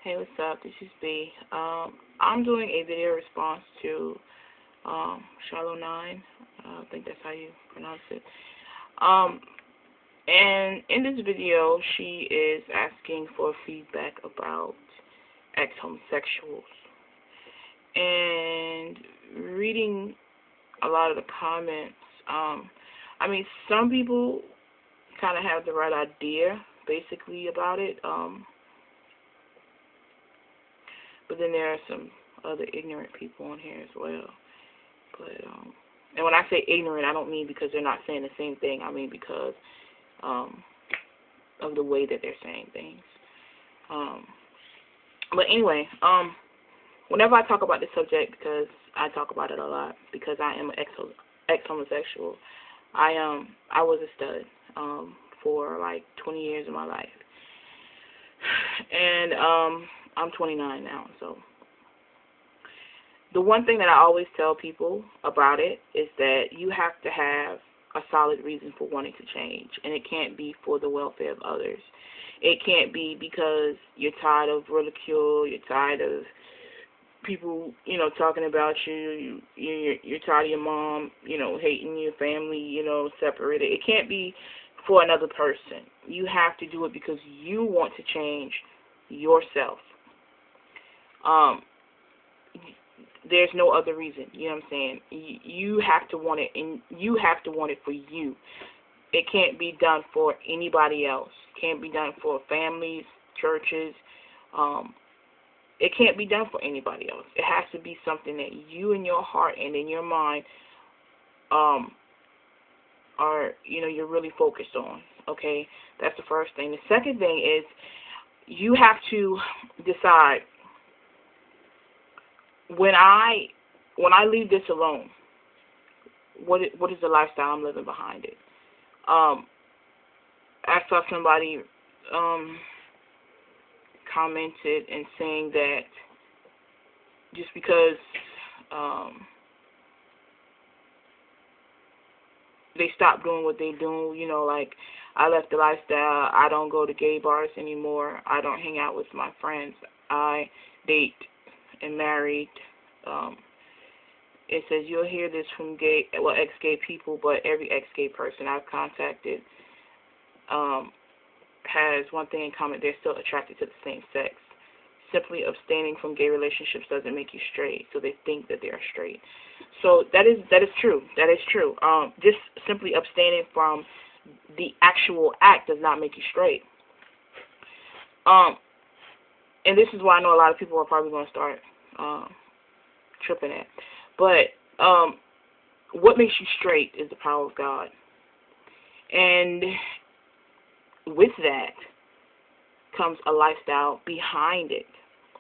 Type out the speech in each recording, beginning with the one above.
Hey, what's up? This is B. I'm doing a video response to Shallow 9. I think that's how you pronounce it. Um, and in this video, she is asking for feedback about ex-homosexuals. And reading a lot of the comments, some people kind of have the right idea, basically, about it. But then there are some other ignorant people on here as well. But and when I say ignorant, I don't mean because they're not saying the same thing. I mean because of the way that they're saying things. But anyway, whenever I talk about this subject, because I talk about it a lot, because I am an ex-homosexual, I was a stud for like 20 years of my life, and I'm 29 now. So the one thing that I always tell people about it is that you have to have a solid reason for wanting to change, and it can't be for the welfare of others. It can't be because you're tired of ridicule, you're tired of people, talking about you, you're tired of your mom, hating your family, separated. It can't be for another person. You have to do it because you want to change yourself. There's no other reason. You know what I'm saying? You have to want it, and you have to want it for you. It can't be done for anybody else. It can't be done for families, churches. It can't be done for anybody else. It has to be something that you in your heart and in your mind are, you're really focused on. Okay? That's the first thing. The second thing is you have to decide, when I leave this alone, what is the lifestyle I'm living behind it? I saw somebody commented and saying that just because they stopped doing what they do, like I left the lifestyle, I don't go to gay bars anymore, I don't hang out with my friends, I date and married. It says you'll hear this from ex-gay people, but every ex-gay person I've contacted has one thing in common: they're still attracted to the same sex. Simply abstaining from gay relationships doesn't make you straight, so they think that they are straight. So that is true. That is true. Just simply abstaining from the actual act does not make you straight. And this is why I know a lot of people are probably going to start tripping at. But what makes you straight is the power of God. And with that comes a lifestyle behind it.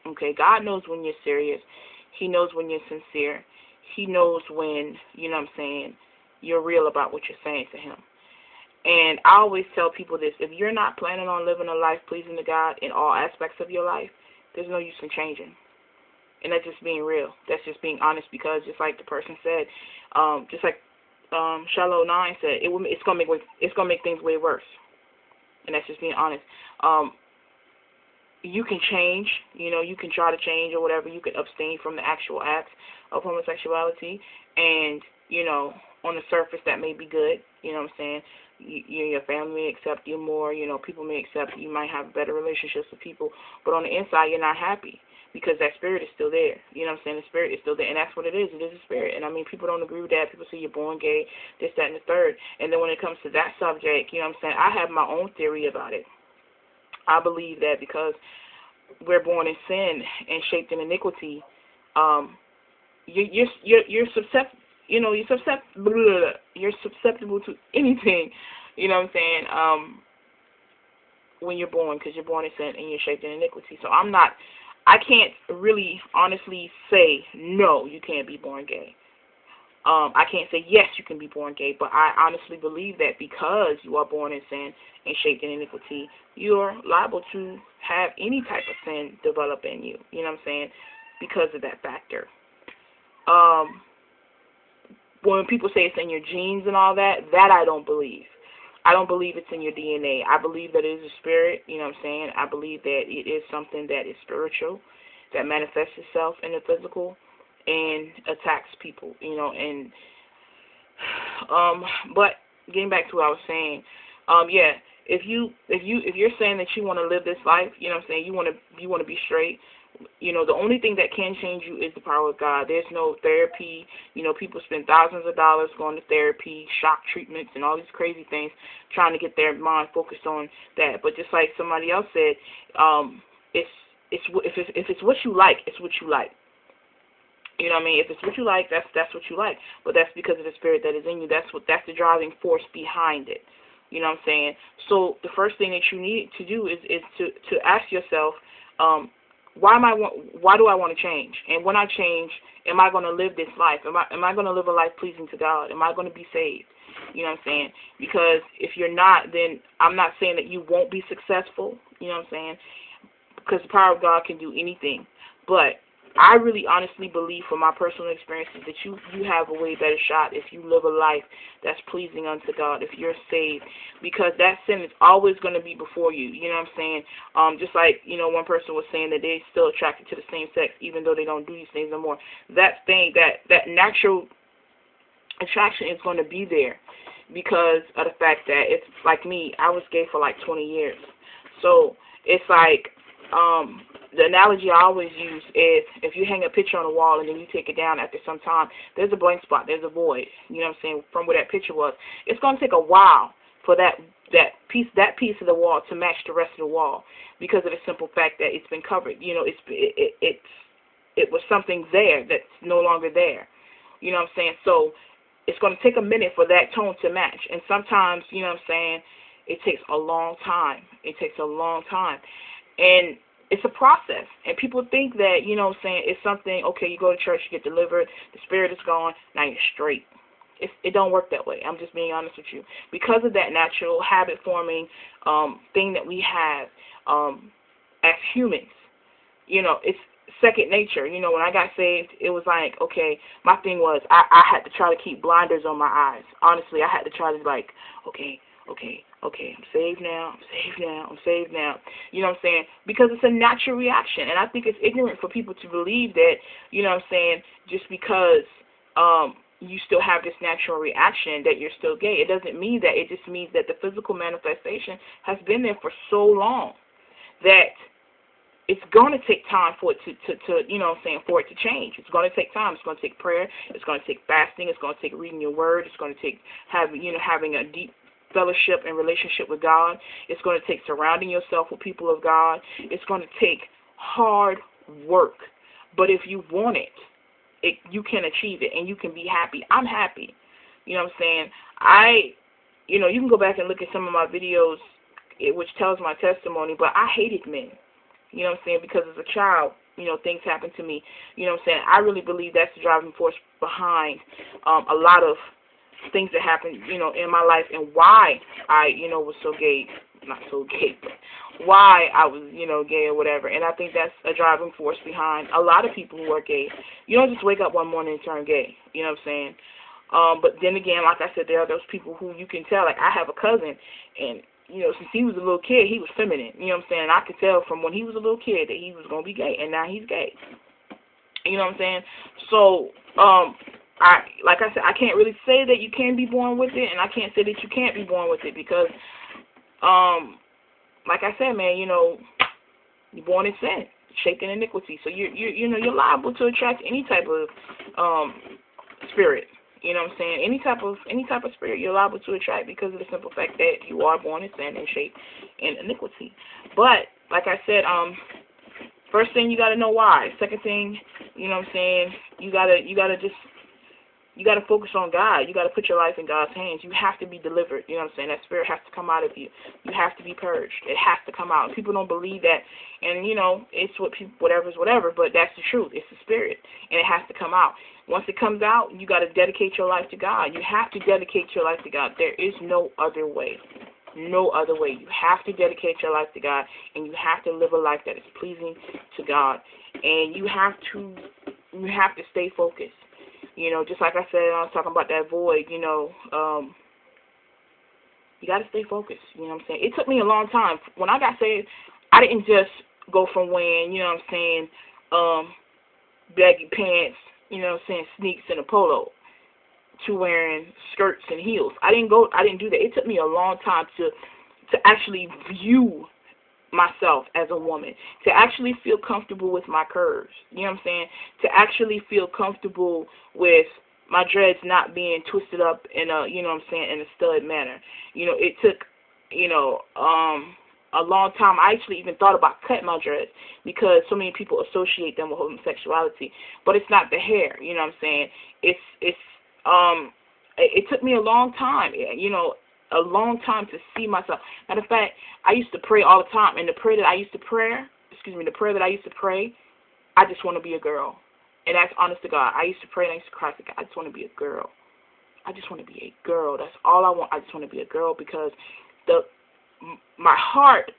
Okay, God knows when you're serious. He knows when you're sincere. He knows when, you're real about what you're saying to him. And I always tell people this: if you're not planning on living a life pleasing to God in all aspects of your life, there's no use in changing. And that's just being real. That's just being honest, because just like the person said, just like Shallow 9 said, it's gonna make things way worse. And that's just being honest. You can change, you can try to change or whatever. You can abstain from the actual acts of homosexuality, and on the surface that may be good. You know what I'm saying? Your family may accept you more. People may accept you. You might have better relationships with people, but on the inside you're not happy, because that spirit is still there. You know what I'm saying? The spirit is still there, and that's what it is. It is a spirit. And people don't agree with that. People say you're born gay, this, that, and the third. And then when it comes to that subject, I have my own theory about it. I believe that because we're born in sin and shaped in iniquity, you're susceptible. You're susceptible to anything. You know what I'm saying? When you're born, because you're born in sin and you're shaped in iniquity. So I can't really honestly say, no, you can't be born gay. I can't say, yes, you can be born gay, but I honestly believe that because you are born in sin and shaped in iniquity, you're liable to have any type of sin develop in you, you know what I'm saying, because of that factor. When people say it's in your genes and all that, I don't believe. I don't believe it's in your DNA. I believe that it is a spirit, you know what I'm saying? I believe that it is something that is spiritual, that manifests itself in the physical and attacks people, you know, and but getting back to what I was saying, yeah, if you're saying that you want to live this life, you know what I'm saying, you want to be straight, you know, the only thing that can change you is the power of God. There's no therapy. You know, people spend thousands of dollars going to therapy, shock treatments, and all these crazy things trying to get their mind focused on that. But just like somebody else said, if it's what you like, it's what you like. You know what I mean? If it's what you like, that's what you like. But that's because of the spirit that is in you. That's the driving force behind it. You know what I'm saying? So the first thing that you need to do is to ask yourself, why do I want to change? And when I change, am I going to live this life? Am I going to live a life pleasing to God? Am I going to be saved? You know what I'm saying? Because if you're not, then I'm not saying that you won't be successful. You know what I'm saying? Because the power of God can do anything. But I really honestly believe from my personal experiences that you have a way better shot if you live a life that's pleasing unto God, if you're saved, because that sin is always going to be before you. You know what I'm saying? Just like, you know, one person was saying that they're still attracted to the same sex even though they don't do these things no more. That natural attraction is going to be there because of the fact that it's like me. I was gay for like 20 years. So it's like, the analogy I always use is if you hang a picture on the wall and then you take it down after some time, there's a blank spot, there's a void, you know what I'm saying, from where that picture was. It's going to take a while for that piece of the wall to match the rest of the wall because of the simple fact that it's been covered. You know, it was something there that's no longer there. You know what I'm saying? So it's going to take a minute for that tone to match. And sometimes, you know what I'm saying, it takes a long time. It takes a long time. And it's a process. And people think that, you know what I'm saying, it's something, okay, you go to church, you get delivered, the spirit is gone, now you're straight. It don't work that way. I'm just being honest with you. Because of that natural habit-forming thing that we have as humans, you know, it's second nature. You know, when I got saved, it was like, okay, my thing was I had to try to keep blinders on my eyes. Honestly, I had to try to like, okay, I'm saved now, I'm saved now. You know what I'm saying? Because it's a natural reaction. And I think it's ignorant for people to believe that, you know what I'm saying, just because you still have this natural reaction that you're still gay. It doesn't mean that. It just means that the physical manifestation has been there for so long that it's going to take time for it to you know what I'm saying, for it to change. It's going to take time. It's going to take prayer. It's going to take fasting. It's going to take reading your word. It's going to take having a deep fellowship and relationship with God. It's going to take surrounding yourself with people of God. It's going to take hard work. But if you want it, you can achieve it and you can be happy. I'm happy. You know what I'm saying? You know, you can go back and look at some of my videos, which tells my testimony, but I hated men. You know what I'm saying? Because as a child, you know, things happened to me. You know what I'm saying? I really believe that's the driving force behind a lot of things that happened, you know, in my life and why I, you know, was so gay. Not so gay, but why I was, you know, gay or whatever. And I think that's a driving force behind a lot of people who are gay. You don't just wake up one morning and turn gay. You know what I'm saying? But then again, like I said, there are those people who you can tell. Like, I have a cousin, and you know, since he was a little kid, he was feminine. You know what I'm saying? I could tell from when he was a little kid that he was going to be gay, and now he's gay. You know what I'm saying? So, like I said, I can't really say that you can be born with it, and I can't say that you can't be born with it because, like I said, man, you know, you're born in sin, shaped in iniquity. So you know, you're liable to attract any type of spirit. You know what I'm saying? Any type of spirit you're liable to attract because of the simple fact that you are born in sin and shaped in iniquity. But like I said, first thing, you gotta know why. Second thing, you know what I'm saying, you gotta focus on God. You gotta put your life in God's hands. You have to be delivered. You know what I'm saying? That spirit has to come out of you. You have to be purged. It has to come out. People don't believe that, and you know, it's what people, whatever's whatever. But that's the truth. It's the spirit, and it has to come out. Once it comes out, you gotta dedicate your life to God. You have to dedicate your life to God. There is no other way. No other way. You have to dedicate your life to God, and you have to live a life that is pleasing to God. And you have to stay focused. You know, just like I said, I was talking about that void, you know, You got to stay focused. You know what I'm saying? It took me a long time. When I got saved, I didn't just go from wearing, you know what I'm saying, baggy pants, you know what I'm saying, sneaks and a polo, to wearing skirts and heels. I didn't do that. It took me a long time to actually view myself as a woman, to actually feel comfortable with my curves. You know what I'm saying? To actually feel comfortable with my dreads not being twisted up in a, you know what I'm saying, in a stud manner. You know, it took, you know, a long time. I actually even thought about cutting my dreads because so many people associate them with homosexuality, but it's not the hair. You know what I'm saying? It took me a long time, you know, a long time to see myself. Matter of fact, I used to pray all the time, and the prayer that I used to pray, I just want to be a girl. And that's honest to God. I used to pray and I used to cry to God, I just want to be a girl. I just want to be a girl. That's all I want. I just want to be a girl because my heart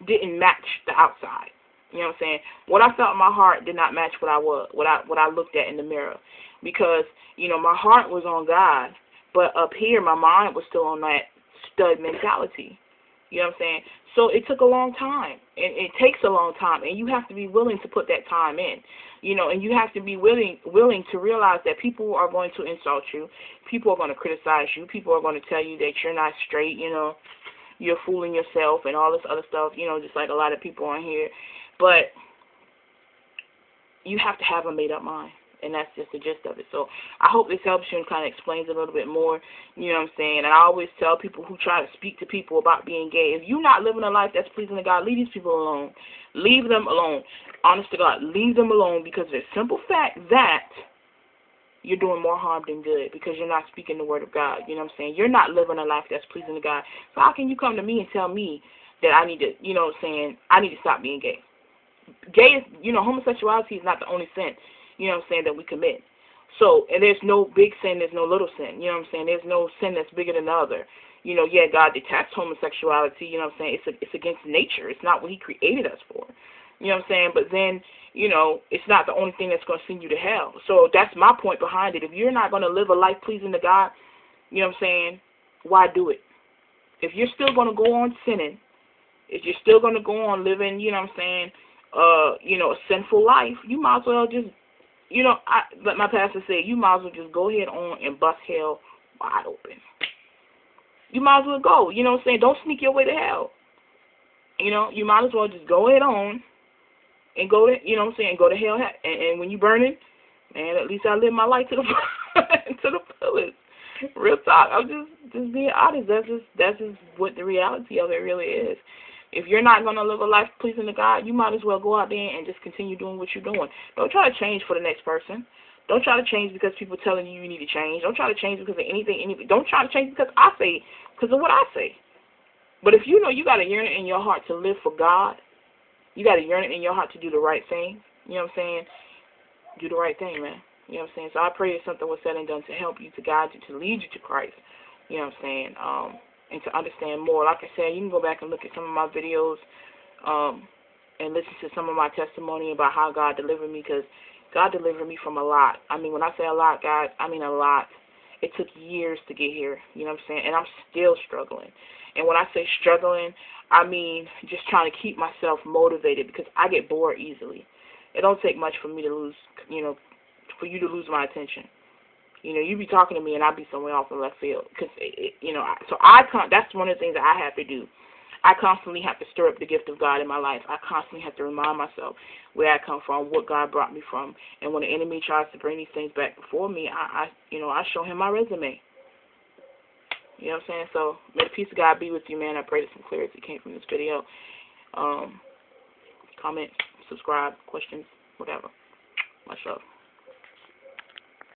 didn't match the outside. You know what I'm saying? What I felt in my heart did not match what I looked at in the mirror. Because, you know, my heart was on God, but up here my mind was still on that stud mentality. You know what I'm saying? So it took a long time, and it takes a long time, and you have to be willing to put that time in. You know, and you have to be willing to realize that people are going to insult you. People are going to criticize you. People are going to tell you that you're not straight, you know, you're fooling yourself and all this other stuff, you know, just like a lot of people on here. But you have to have a made-up mind, and that's just the gist of it. So I hope this helps you and kind of explains a little bit more, you know what I'm saying. And I always tell people who try to speak to people about being gay, if you're not living a life that's pleasing to God, leave these people alone. Leave them alone. Honest to God, leave them alone, because the simple fact that you're doing more harm than good because you're not speaking the word of God. You know what I'm saying? You're not living a life that's pleasing to God. So how can you come to me and tell me that I need to, you know what I'm saying, I need to stop being gay? Gay is, you know, homosexuality is not the only sin, you know what I'm saying, that we commit. So, and there's no big sin, there's no little sin, you know what I'm saying? There's no sin that's bigger than the other. You know, yeah, God detached homosexuality, you know what I'm saying? It's against nature. It's not what he created us for. You know what I'm saying? But then, you know, it's not the only thing that's going to send you to hell. So that's my point behind it. If you're not going to live a life pleasing to God, you know what I'm saying, why do it? If you're still going to go on sinning, if you're still going to go on living, you know what I'm saying, you know, a sinful life, you might as well just, you know, like my pastor said, you might as well just go ahead on and bust hell wide open. You might as well go, you know what I'm saying? Don't sneak your way to hell. You know, you might as well just go ahead on and go to, you know what I'm saying, go to hell. And when you burning, man, at least I live my life to the to the fullest. Real talk. I'm just being honest. That's just what the reality of it really is. If you're not going to live a life pleasing to God, you might as well go out there and just continue doing what you're doing. Don't try to change for the next person. Don't try to change because people telling you need to change. Don't try to change because of anything. Don't try to change because of what I say. But if you know you got a yearning in your heart to live for God, you got a yearning in your heart to do the right thing, you know what I'm saying? Do the right thing, man. You know what I'm saying? So I pray that something was said and done to help you, to guide you, to lead you to Christ. You know what I'm saying? And to understand more. Like I said, you can go back and look at some of my videos and listen to some of my testimony about how God delivered me, because God delivered me from a lot. I mean, when I say a lot, guys, I mean a lot. It took years to get here, you know what I'm saying? And I'm still struggling. And when I say struggling, I mean just trying to keep myself motivated, because I get bored easily. It don't take much for me to lose, you know, for you to lose my attention. You know, you be talking to me and I be somewhere off in left field. Because, you know, so that's one of the things that I have to do. I constantly have to stir up the gift of God in my life. I constantly have to remind myself where I come from, what God brought me from. And when the enemy tries to bring these things back before me, I show him my resume. You know what I'm saying? So may the peace of God be with you, man. I pray that some clarity came from this video. Comment, subscribe, questions, whatever. Much love.